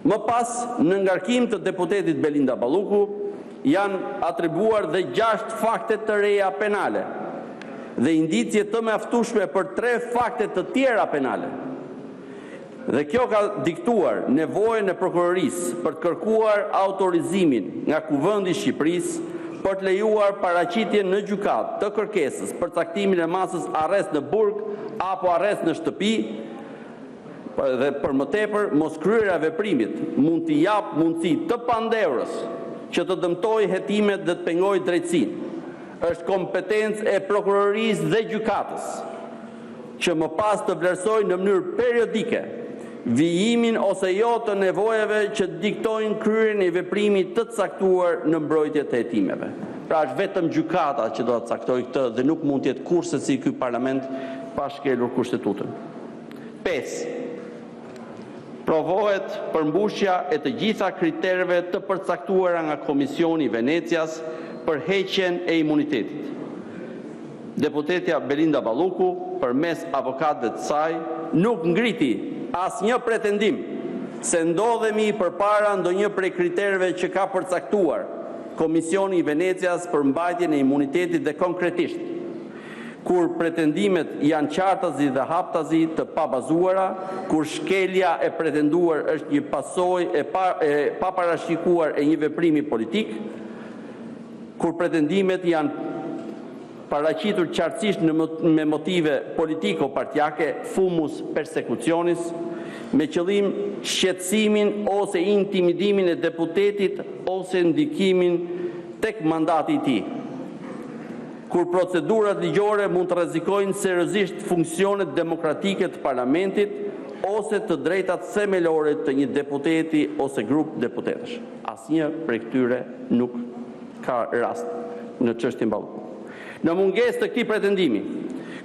Më pas, në ngarkim të deputetit Belinda Balluku, janë atribuar dhe 6 fakte të reja penale dhe indicje të mjaftueshme për 3 fakte të tjera penale. Dhe kjo ka diktuar nevojën e prokurorisë për të kërkuar autorizimin nga Kuvendi i Shqipërisë për të lejuar paraqitjen në gjykatë të kërkesës për caktimin e masës arrest në burg apo arrest në shtëpi, dhe për më tepër moskryerja e veprimit mund t'i jap mundësi të pandehurës që të dëmtojë hetimet dhe të pengojë drejtësinë. Është kompetencë e prokurorisë dhe gjykatës që më pas të vlerësojë në mënyrë periodike vijimin ose jo të nevojave që diktojnë kryerjen e veprimit të caktuar në mbrojtje të hetimeve. Pra është vetëm gjykata që do të caktojë këtë dhe nuk mund të jetë kurse si ky parlament pa shkelur kushtetutën. 5. Provohet përmbushja e të gjitha kritereve të përcaktuara nga Komisioni i Venecias për heqjen e imunitetit. Deputetja Belinda Balluku, përmes avokatëve të saj, nuk ngriti asnjë pretendim se ndodhemi përpara ndonjë prej kritereve që ka përcaktuar Komisioni i Venecias për mbajtjen e imunitetit dhe konkretisht, kur pretendimet janë qartazi dhe haptazi të pabazuara, kur shkelja e pretenduar është një pasojë e paparashikuar e një veprimi politik, kur pretendimet janë paraqitur qartësisht me motive politiko-partijake, fumus persekucionis, me qëllim shqetësimin ose intimidimin e deputetit ose ndikimin tek mandati i tij. Kur procedurat ligjore mund të rrezikojnë seriozisht funksionet demokratike të parlamentit ose të drejtat themelore të një deputeti ose grup deputetësh. Asnjë prej këtyre nuk ka rast në çështjen Balluku. Në mungesë të këtij pretendimi,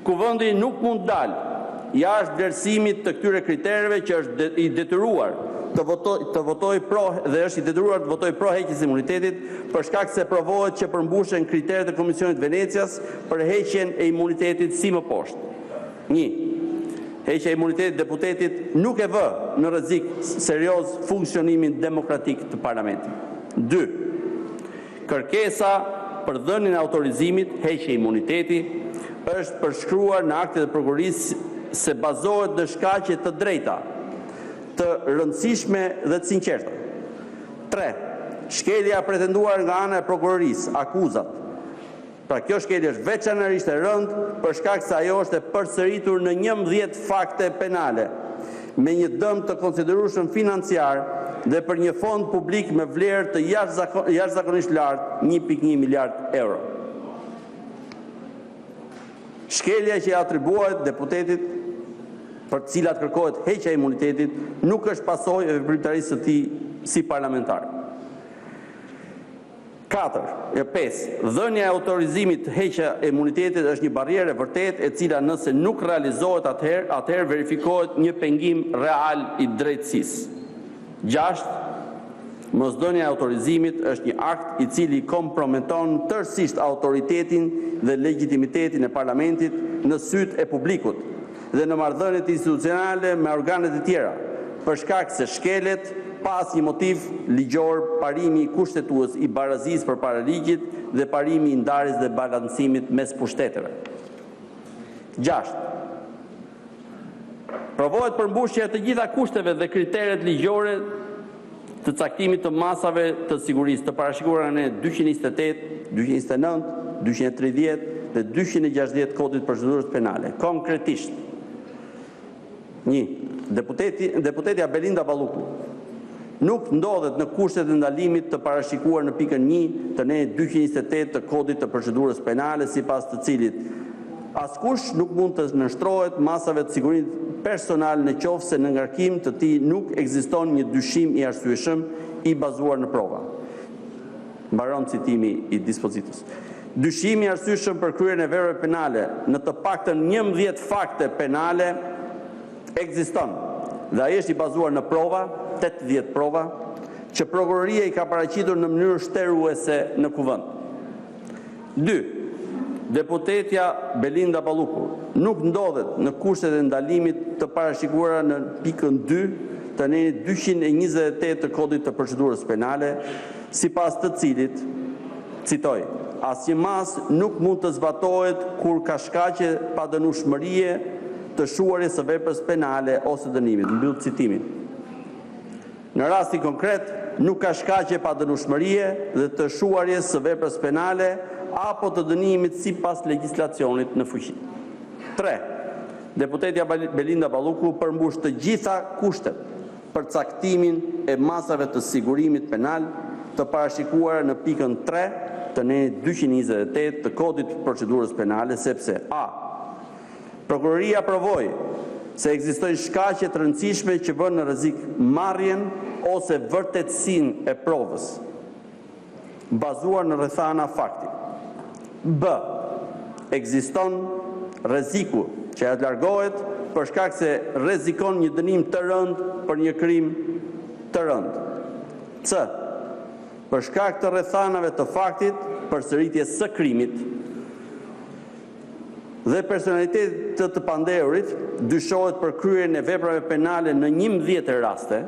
Kuvendi nuk mund dalë jashtë vlerësimit të këtyre kritereve që është i detyruar të votojë pro dhe është i detyruar të votojë pro heqjes së imunitetit për shkak se provohet që përmbushen kriteret e Komisionit Venecias për heqjen e imunitetit si më poshtë. 1. Heqja e imunitetit deputetit nuk e vë në rrezik serioz funksionimin demokratik të parlamentit. 2. Kërkesa për dhënien e autorizimit heqje imuniteti është përshkruar në aktet e prokurorisë se bazohet në shkaqe të drejta, të rëndësishme dhe të sinqerta. 3. Shkelja pretenduar nga ana e prokurorisë, akuzat. Pra kjo shkelje është veçanërisht e rëndë për shkak se ajo është e përsëritur në 11 fakte penale me një dëm të konsiderueshëm financiar dhe për një fond publik me vlerë të jashtëzakonisht lartë, 1.1 miliard euro. Shkelja që atribuohet deputetit për të cilat kërkohet heqja e imunitetit nuk është pasojë e veprimtarisë së tij si parlamentar. 5. Dhënia e autorizimit të heqja e imunitetit është një barrierë e vërtetë e cila nëse nuk realizohet atëherë verifikohet një pengim real i drejtësisë. 6. Mosdhënia e autorizimit është një akt i cili komprometon tërësisht autoritetin dhe legitimitetin e parlamentit në sytë e publikut dhe në marrëdhëniet institucionale me organet e tjera, për shkak se shkelet pas një motiv ligjor parimi kushtetues i barazisë përpara ligjit dhe parimi i ndarjes dhe balancimit mes pushteteve. 6. Provohet përmbushja e të gjitha kushteve dhe kriteret ligjore të caktimit të masave të sigurisë të parashikuara në 228, 229, 230 dhe 260 Kodit Procedurës Penale. Konkretisht, 1. Deputetja Belinda Balluku nuk ndodhet në kushtet e ndalimit të parashikuar në pikën 1 të ne 228 të Kodit të Procedurës Penale, sipas të cilit askush nuk mund të nështrohet masave të sigurisë personal në qoftë se në ngarkim të tij nuk ekziston një dyshim i arsyeshëm i bazuar në prova. Mbaron citimi i dispozitës. Dyshimi i arsyeshëm për kryerjen e veprave penale në të paktën 11 fakte penale ekziston dhe ai është i bazuar në prova, 80 prova, që prokuroria i ka paraqitur në mënyrë shtruese në kuvend. 2. Deputetja Belinda Balluku nuk ndodhet në kushtet e ndalimit të parashikuara në pikën 2 të nenit 228 të kodit të procedurës penale, sipas të cilit, citoj, asnjë mas nuk mund të zbatohet kur ka shkaqe padënueshmërie të shuarjes së veprës penale ose dënimit. Mbyll citimin. Në rastin konkret, nuk ka shkaqe padënueshmërie dhe të shuarjes së veprës penale apo të dënimit sipas legjislacionit në fuqi. 3. Deputetja Belinda Balluku përmbush të gjitha kushtet për caktimin e masave të sigurimit penal të parashikuara në pikën 3 të nenit 228 të kodit të procedurës penale, sepse a. Prokuroria provoi se ekzistojnë shkaqe të rëndësishme që vënë në rrezik marrjen ose vërtetësinë e provës, bazuar në rrethana fakti. B. Ekziston rreziku që ajo largohet për shkak se rrezikon një dënim të rëndë për një krim të rëndë. C. Për shkak të rrethanave të faktit, përsëritjes së krimit dhe personalitetit të pandehurit, dyshohet për kryerjen e veprave penale në 11 raste,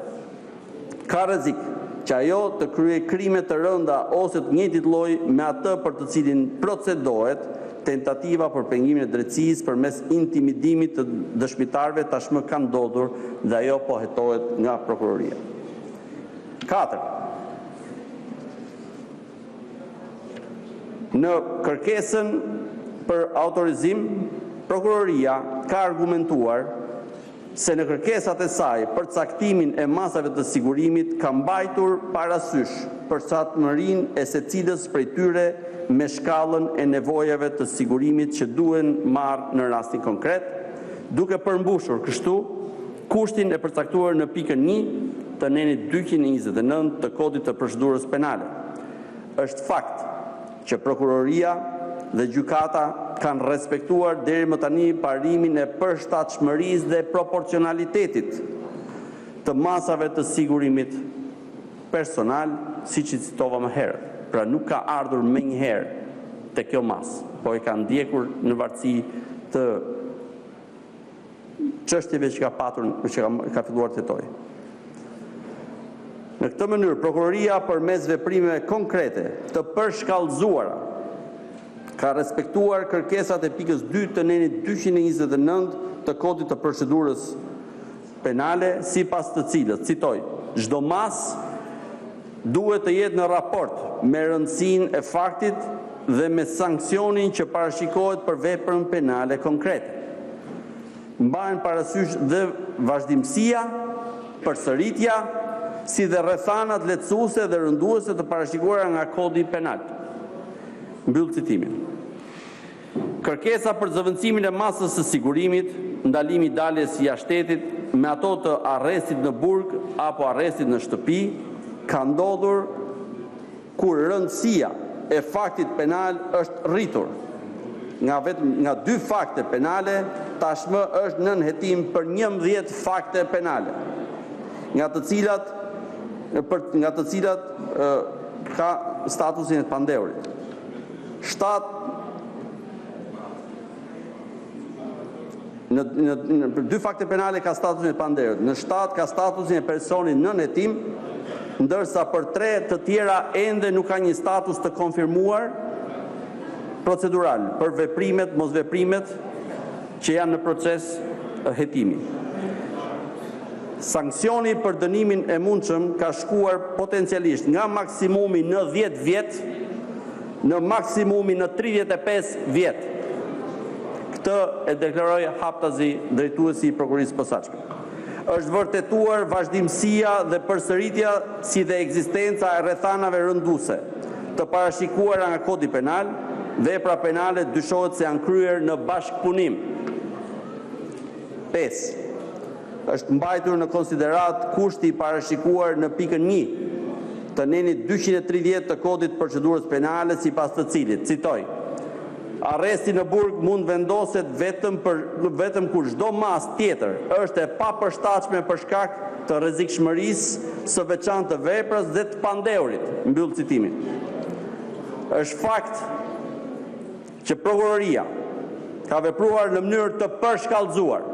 ka rrezik që ajo të kryejë krime të rënda ose të njëjtit lloj me atë për të cilin procedohet tentativa për pengimin e drejtësisë përmes intimidimit të dëshmitarëve tashmë ka ndodhur dhe ajo po hetohet nga prokuroria. 4. Në kërkesën për autorizim, prokuroria ka argumentuar se në kërkesat e saj për caktimin e masave të sigurimit ka mbajtur parasysh përshtatshmërinë e secilës prej tyre me shkallën e nevojave të sigurimit që duhen marrë në rastin konkret, duke përmbushur kështu kushtin e përcaktuar në pikën 1 të nenit 229 të kodit të procedurës penale. Është fakt që prokuroria dhe gjykata kanë respektuar deri më tani parimin e përshtatshmërisë dhe proporcionalitetit të masave të sigurimit personal, siç i citova më herët. Pra nuk ka ardhur menjëherë te kjo mas, po e ka ndjekur në varësi të çështjeve që ka patur, që ka filluar të jetojë. Në këtë mënyrë, prokuroria përmes veprimeve konkrete të përshkallëzuara ka respektuar kërkesat e pikës 2 të nenit 229 të kodit të procedurës penale, sipas të cilës, citoj, çdo mas duhet të jetë në raport me rëndësinë e faktit dhe me sankcionin që parashikohet për veprën penale konkrete. Mbahen parasysh dhe vazhdimësia, përsëritja, si dhe rrethanat lehtësuese dhe rënduese të parashikuara nga kodi penal. Mbyll citimin. Kërkesa për zëvendësimin e masës së sigurimit, ndalimi i daljes jashtë shtetit me ato të arrestit në burg apo arrestit në shtëpi, ka ndodhur kur rëndësia e faktit penal është rritur. Nga 2 fakte penale, tashmë është nën hetim për 11 fakte penale, nga të cilat ka statusin e pandehurit. 7 Në 2 fakte penale ka statusin e pandehurit, në 7 ka statusin e personit nën hetim, ndërsa për 3 të tjera ende nuk ka një status të konfirmuar procedural për veprimet, mosveprimet që janë në proces hetimi. Sanksioni për dënimin e mundshëm ka shkuar potencialisht nga maksimumi në 10 vjet në maksimumi në 35 vjet. Këtë e deklaroi haptazi drejtuesi i prokurisë posaçme. Është vërtetuar vazhdimësia dhe përsëritja si dhe ekzistenca e rrethanave rënduese të parashikuara nga kodi penal, vepra penale dyshohet se janë kryer në bashkëpunim. 5. Është mbajtur në konsiderat kushti i parashikuar në pikën 1 të nenit 230 të kodit procedurës penale, sipas të cilit, citoj, arresti në burg mund vendoset vetëm kur çdo mas tjetër është e papërshtatshme për shkak të rrezikshmërisë së veçantë të veprës dhe të pandehurit. Mbyll citimin. Është fakt që prokuroria ka vepruar në mënyrë të përshkallëzuar,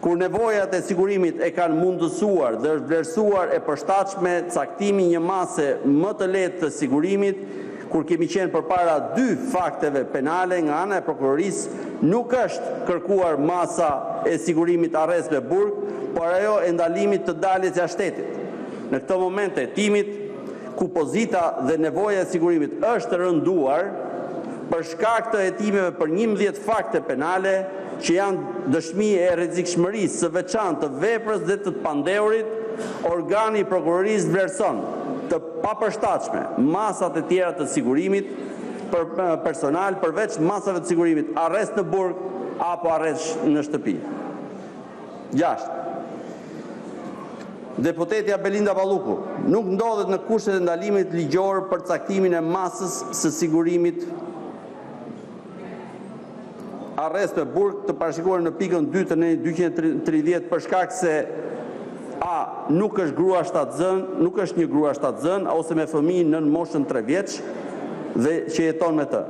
Kur nevojat e sigurimit e kanë mundësuar dhe është vlerësuar e përshtatshme caktimi një mase më të lehtë të sigurimit, kur kemi qenë përpara 2 fakteve penale nga ana e prokurorisë, nuk është kërkuar masa e sigurimit arrest me burg, por ajo e ndalimit të daljes jashtë shtetit. Në këto momente hetimit, ku pozita dhe nevoja e sigurimit është rënduar për shkak të hetimeve për 11 fakte penale që janë dëshmi e rrezikshmërisë së veçantë të veprës dhe të pandeurit, organi i prokurorisë vlerëson të papërshtatshme masat e tjera të sigurimit për personal përveç masave të sigurimit arrest në burg apo arrest në shtëpi. 6. Deputetja Belinda Balluku nuk ndodhet në kushtet e ndalimit ligjor për caktimin e masës së sigurimit arrest në burg të parashikuar në pikën 2 të 230 për shkak se a nuk është grua shtatzën, nuk është një grua shtatzën ose me fëmijë nën moshën 3 vjeç dhe që jeton me të.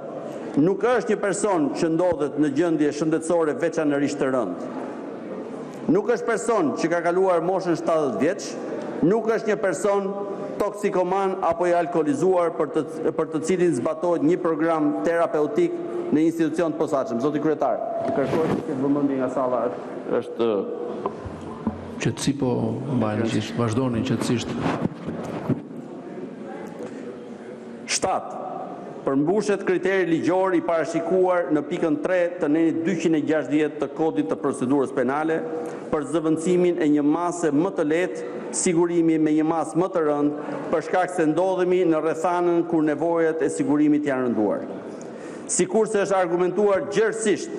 Nuk është një person që ndodhet në gjendje shëndetësore veçanërisht të rëndë. Nuk është person që ka kaluar moshën 70 vjeç, nuk është një person toksikoman apo i alkoolizuar për të cilin zbatohet një program terapeutik në institucion të posaçëm. Zoti kryetar, kërkoj të ketë vëmendje nga salla është qetësi po mbajnë qisht, vazhdoni qetësisht. 7. Përmbushet kriteri ligjor i parashikuar në pikën 3 të nenit 260 të kodit të procedurës penale për zëvendësimin e një mase më të lehtë, sigurimi me një masë më të rëndë, për shkak se ndodhemi në rrethanën kur nevojat e sigurimit janë rënduar. Sikurse është argumentuar gjërësisht,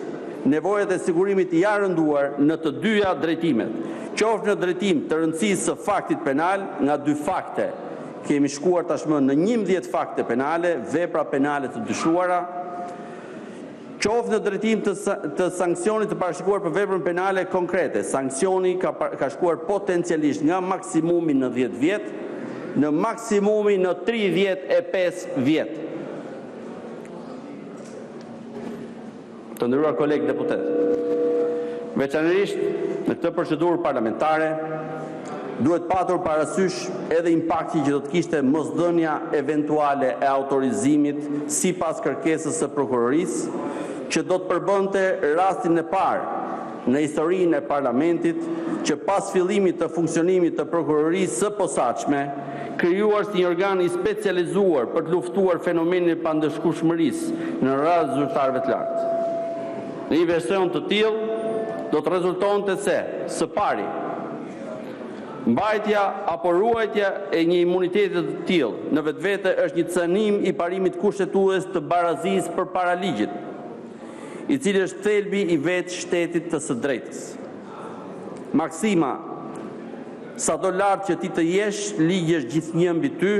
nevojat e sigurimit janë rënduar në të dyja drejtimet, qoftë në drejtim të rëndësisë së faktit penal nga 2 fakte. Kemi shkuar tashmë në 11 fakte penale, vepra penale të dyshuara, qoftë në drejtim të sanksionit të parashikuar për veprën penale konkrete. Sanksioni ka shkuar potencialisht nga maksimumi në 10 vjet në maksimumi në 35 vjet. Të nderuar kolegë deputet, veçanërisht në këtë procedurë parlamentare duhet patur parasysh edhe impakti që do të kishte mosdhënia eventuale e autorizimit sipas kërkesës së prokurorisë, që do të përbënte rastin e parë në historinë e parlamentit që pas fillimit të funksionimit të prokurorisë së posaçme, krijuar si një organ i specializuar për të luftuar fenomenin e pandëshkueshmërisë në radhë zyrtarëve të lartë. Në një version të tillë do të rezultonte se, së pari, mbajtja apo ruajtja e një imuniteti të tillë në vetvete është një cënim i parimit kushtetues të barazisë përpara ligjit, i cili është thelbi i vetë shtetit të së drejtës. Maksima, sado lart që ti të jesh, ligji është gjithnjë mbi ty,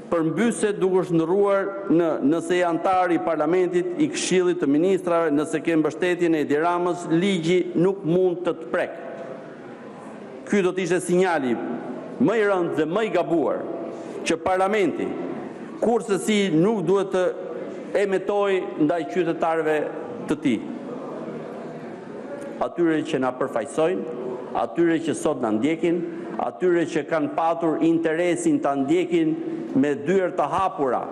përmbyse duke shndërruar nëse je antar i parlamentit, i këshillit të ministrave, nëse ke mbështetjen e Edi Ramës, ligji nuk mund të të prek. Ky do të ishte sinjali më i rëndë dhe më i gabuar që parlamenti kurse si nuk duhet të emetoj ndaj qytetarëve të tij. Atyre që na përfaqësojnë, atyre që sot na ndjekin, atyre që kanë patur interesin ta ndjekin me dyert të hapura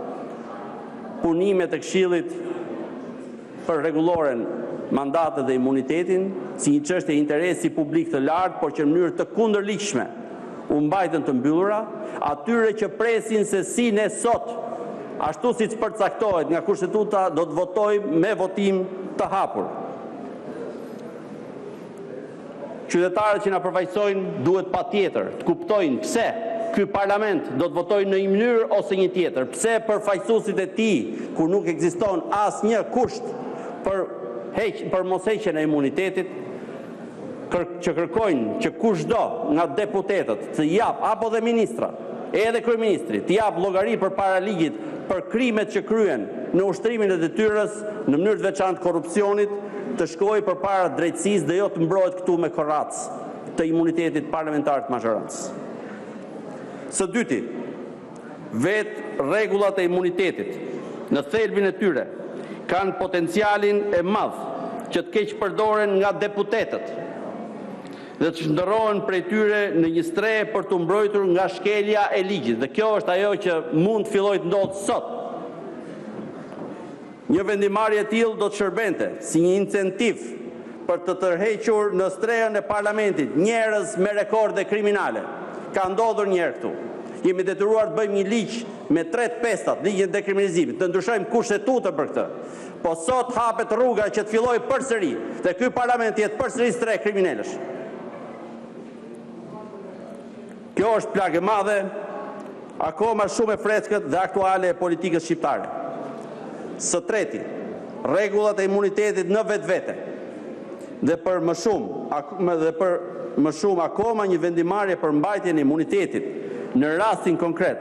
punimet e Këshillit për rregulloren mandatet dhe imunitetin, si një çështje interesi publik të lartë, por që në mënyrë të kundërligjshme u mbajtën të mbyllura, atyre që presin se si ne sot, ashtu siç përcaktohet nga Kushtetuta, do të votojmë me votim të hapur. Qytetarët që na përfaqësojnë duhet patjetër të kuptojnë pse ky parlament do të votojë në një mënyrë ose një tjetër. Pse përfaqësuesit e tij, kur nuk ekziston asnjë kusht për mosheqjen e imunitetit, që kërkojnë që kushdo nga deputetët të jap apo dhe ministra, edhe kryeministri, të jap llogari përpara ligjit për krimet që kryen në ushtrimin e detyrës në mënyrë të veçantë korrupsionit, të shkojë përpara drejtësisë dhe jo të mbrohet këtu me korrac të imunitetit parlamentar të majorancës. Së dyti, vetë rregullat e imunitetit në thelbin e tyre kanë potencialin e madh që të keq përdoren nga deputetët dhe të shndërrohen prej tyre në një stre për të mbrojtur nga shkelja e ligjit. Dhe kjo është ajo që mund të fillojë të ndodhë sot. Një vendimarrje e tillë do të shërbente si një incentiv për të tërhequr në strehën e parlamentit njerëz me rekorde kriminale. Ka ndodhur një herë këtu. Jemi detyruar të bëjmë një ligj me 3 pestat, ligjin e dekriminalizimit, të ndryshojmë kushtetutën për këtë. Po sot hapet rruga që të fillojë përsëri dhe ky parlament jetë përsëri strehë kriminalësh. Kjo është plagë e madhe, akoma shumë e freskët dhe aktuale e politikës shqiptare. Së treti, rregullat e imunitetit në vetvete dhe për më shumë akoma një vendimarrje për mbajtjen e imunitetit në rastin konkret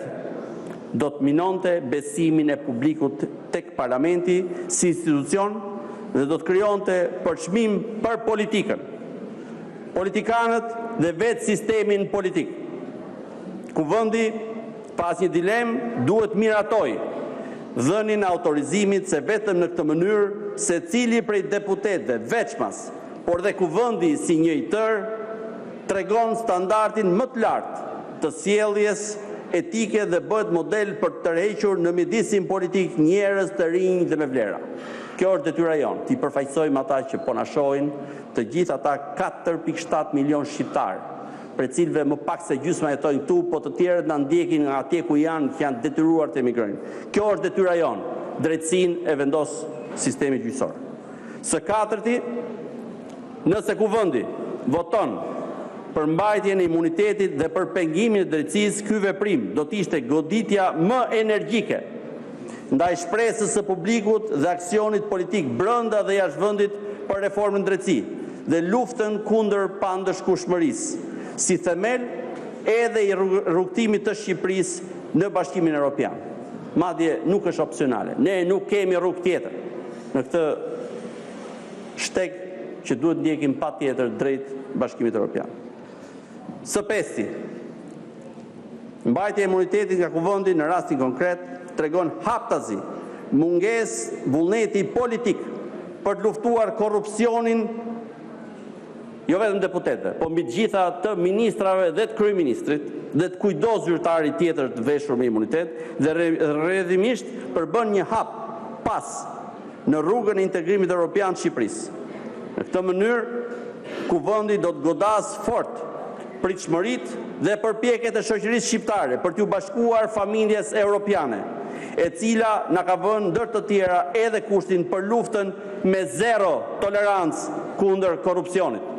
do të minonte besimin e publikut tek parlamenti si institucion dhe do të krijonte përçmim për politikën, politikanët dhe vetë sistemin politik. Kuvendi, pas një dilemë, duhet miratoj dhënien e autorizimit se vetëm në këtë mënyrë secili prej deputetëve veçmas, por dhe kuvendi si një i tërë tregon standardin më të lartë të sjelljes etike dhe bëhet model për të tërhequr në mjedisin politik njerëz të rinj dhe me vlera. Kjo është detyra jonë, t'i përfaqësojmë ata që po na shohin, të gjithë ata 4.7 milion shqiptarë, për cilëve më pak se gjysma jetojnë këtu, po të tjerët na ndjekin nga atje ku janë, që janë detyruar të emigrojnë. Kjo është detyra jonë, drejtësinë e vendos sistemi gjyqësor. Së katërti, nëse kuvendi voton për mbajtjen e imunitetit dhe për pengimin e drejtësisë, ky veprim do të ishte goditja më energjike ndaj shpresës së publikut dhe aksionit politik brenda dhe jashtë vendit për reformën drejtësi dhe luftën kundër pandëshkueshmërisë, si themel edhe i rrugtimit të Shqipërisë në Bashkimin Evropian. Madje nuk është opsionale. Ne nuk kemi rrugë tjetër në këtë shteg që duhet ndjekim patjetër drejt Bashkimit Evropian. Së pesti, mbajtja e imunitetit nga kuvendi në rastin konkret tregon haptazi, mungesë vullneti politik për të luftuar korrupsionin, jo vetëm deputetëve, po mbi të gjitha të ministrave dhe të kryeministrit dhe të kujdo zyrtari tjetër të veshur me imunitet dhe rrjedhimisht përbën një hap pas në rrugën e integrimit evropian të Shqipërisë. Në këtë mënyrë, kuvendi do të godas fort pritshmëritë dhe përpjekjet e shoqërisë shqiptare për t'u bashkuar familjes europiane, e cila na ka vënë ndër të tjera edhe kushtin për luftën me zero tolerancë kundër korrupsionit.